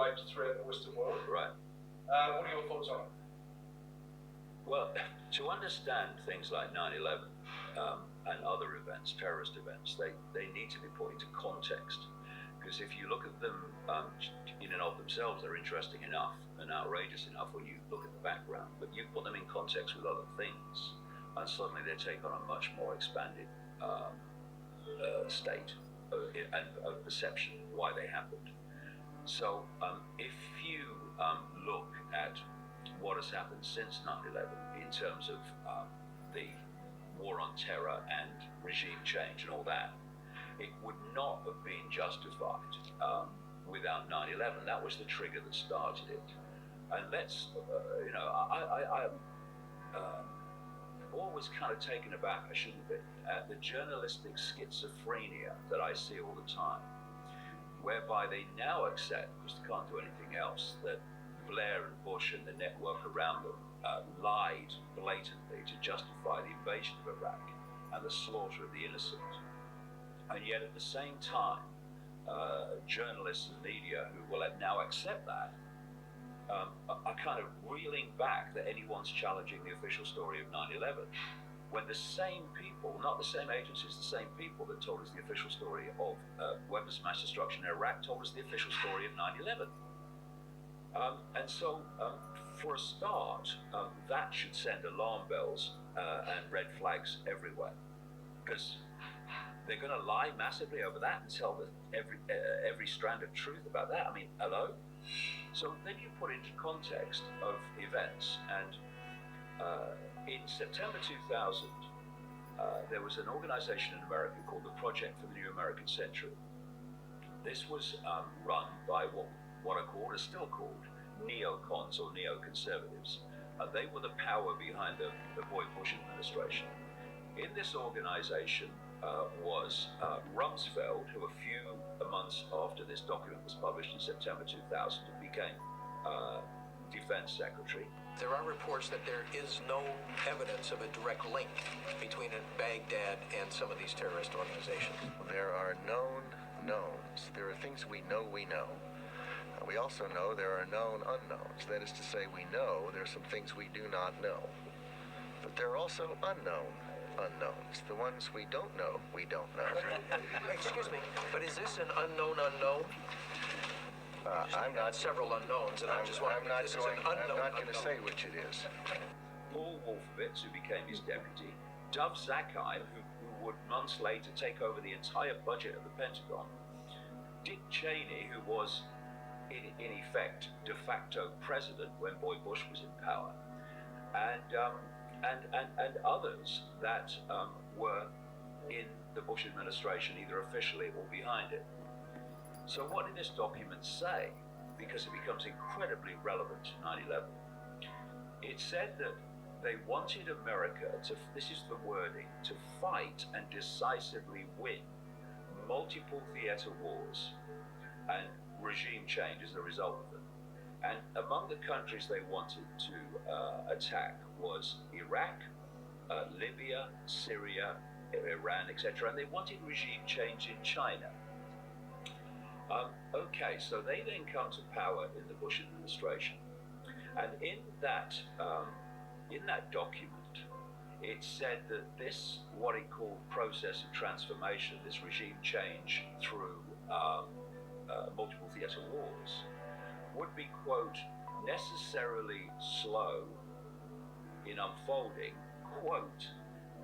pervade throughout the Western world. Right. What are your thoughts on it? Well, to understand things like 9/11 and other events, terrorist events, they need to be put into context. Because if you look at them in and of themselves, they're interesting enough and outrageous enough when you look at the background. But you put them in context with other things, and suddenly they take on a much more expanded state and perception why they happened. So if you look at what has happened since 9/11 in terms of the war on terror and regime change and all that, it would not have been justified without 9/11. That was the trigger that started it. And let's, I'm always kind of taken aback, I shouldn't be, at the journalistic schizophrenia that I see all the time, whereby they now accept, because they can't do anything else, that Blair and Bush and the network around them lied blatantly to justify the invasion of Iraq and the slaughter of the innocent. And yet at the same time, journalists and media who will now accept that are kind of reeling back that anyone's challenging the official story of 9/11, when the same people, not the same agencies, the same people that told us the official story of weapons of mass destruction in Iraq told us the official story of 9/11. And so, for a start, that should send alarm bells and red flags everywhere, because they're going to lie massively over that and tell every strand of truth about that. I mean, hello? So then you put into context of events, and in September 2000, there was an organization in America called the Project for the New American Century. This was run by what are still called neocons or neoconservatives. They were the power behind the Boy Bush administration. In this organization was Rumsfeld, who a few months after this document was published in September 2000 became Defense Secretary. There are reports that there is no evidence of a direct link between Baghdad and some of these terrorist organizations. There are known knowns. There are things we know. We also know there are known unknowns. That is to say, we know there are some things we do not know. But there are also unknown unknowns. The ones we don't know, we don't know. Excuse me, but is this an unknown unknown? I'm not several unknowns, and I'm just wondering if this is an unknown I'm not going to unknown. say which it is. Paul Wolfowitz, who became his deputy, Dov Zakheim, who would months later take over the entire budget of the Pentagon, Dick Cheney, who was in effect de facto president when Boy Bush was in power, and others that were in the Bush administration, either officially or behind it. So what did this document say? Because it becomes incredibly relevant to 9/11. It said that they wanted America to, this is the wording, to fight and decisively win multiple theater wars and regime change as a result of them. And among the countries they wanted to attack was Iraq, Libya, Syria, Iran, etc. And they wanted regime change in China. Okay, so they then come to power in the Bush administration. And in that document, it said that this, what it called process of transformation, this regime change through multiple theater wars, would be, quote, necessarily slow in unfolding, quote,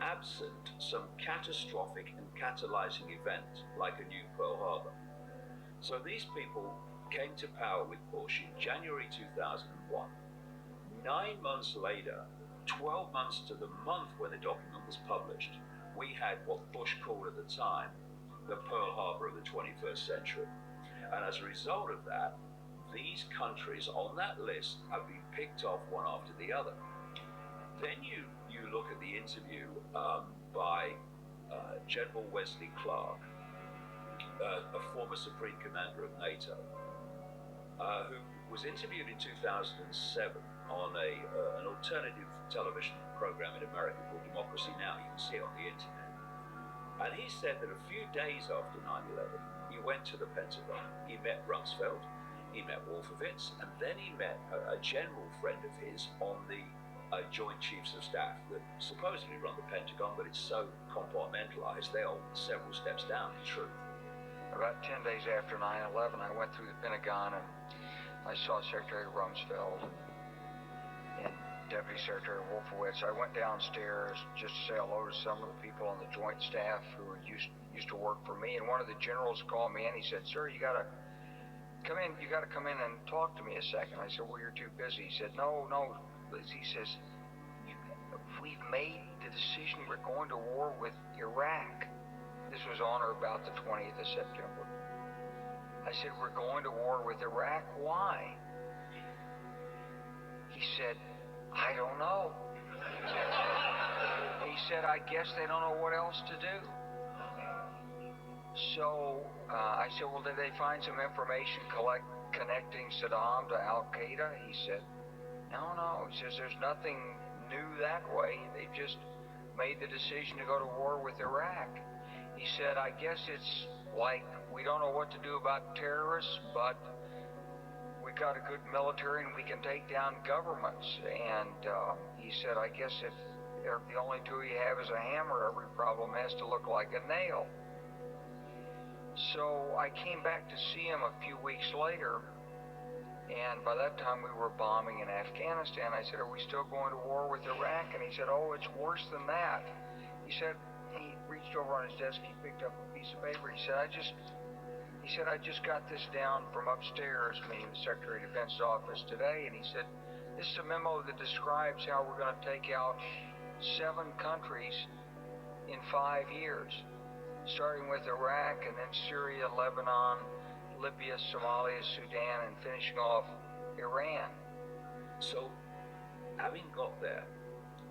absent some catastrophic and catalyzing event like a new Pearl Harbor. So these people came to power with Bush in January 2001. 9 months later, 12 months to the month when the document was published, we had what Bush called at the time the Pearl Harbor of the 21st century. And as a result of that, these countries on that list have been picked off one after the other. Then you look at the interview by General Wesley Clark, a former Supreme Commander of NATO, who was interviewed in 2007 on an alternative television program in America called Democracy Now! You can see it on the internet. And he said that a few days after 9/11, he went to the Pentagon, he met Rumsfeld, he met Wolfowitz, and then he met a general friend of his on the Joint Chiefs of Staff that supposedly run the Pentagon, but it's so compartmentalized, they are several steps down in truth. About 10 days after 9/11, I went through the Pentagon and I saw Secretary Rumsfeld and Deputy Secretary Wolfowitz. I went downstairs just to say hello to some of the people on the Joint Staff who were used to work for me, and one of the generals called me and he said, "Sir, you gotta come in. You gotta come in and talk to me a second." I said, "Well, you're too busy." He said, "No." He says, "We've made the decision. We're going to war with Iraq." This was on or about the 20th of September. I said, "We're going to war with Iraq. Why?" He said, "I don't know." He said, "I guess they don't know what else to do." So I said, "Well, did they find some information connecting Saddam to Al-Qaeda?" He said, No. He says, "There's nothing new that way. They just made the decision to go to war with Iraq." He said, "I guess it's like we don't know what to do about terrorists, but we got a good military and we can take down governments." And he said, "I guess if the only tool you have is a hammer, every problem has to look like a nail." So I came back to see him a few weeks later, and by that time we were bombing in Afghanistan. I said, "Are we still going to war with Iraq?" And he said, "Oh, it's worse than that." He said, he reached over on his desk, he picked up a piece of paper. He said, I just got this down from upstairs, meaning the Secretary of Defense's office today." And he said, "This is a memo that describes how we're going to take out 7 countries in 5 years, starting with Iraq and then Syria, Lebanon, Libya, Somalia, Sudan, and finishing off Iran." So, having got their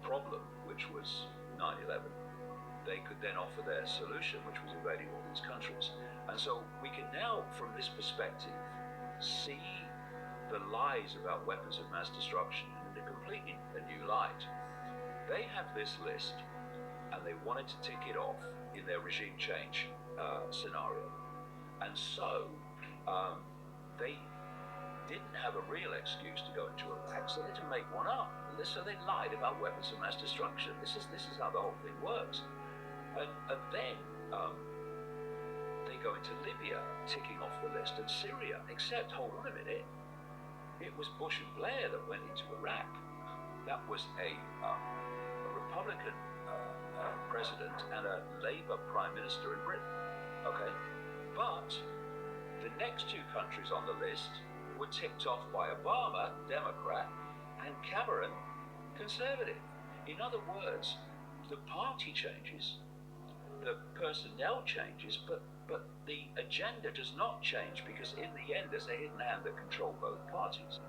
problem, which was 9/11, they could then offer their solution, which was invading all these countries. And so we can now, from this perspective, see the lies about weapons of mass destruction in a completely new light. They have this list, and they wanted to tick it off in their regime change scenario. And so they didn't have a real excuse to go into Iraq, so they had to make one up. So they lied about weapons of mass destruction. This is how the whole thing works. And then they go into Libya, ticking off the list, and Syria, except, hold on a minute, it was Bush and Blair that went into Iraq. That was a Republican president and a Labour Prime Minister in Britain. Okay? But the next 2 countries on the list were ticked off by Obama, Democrat, and Cameron, Conservative. In other words, the party changes, the personnel changes, but the agenda does not change, because in the end there's a hidden hand that controls both parties.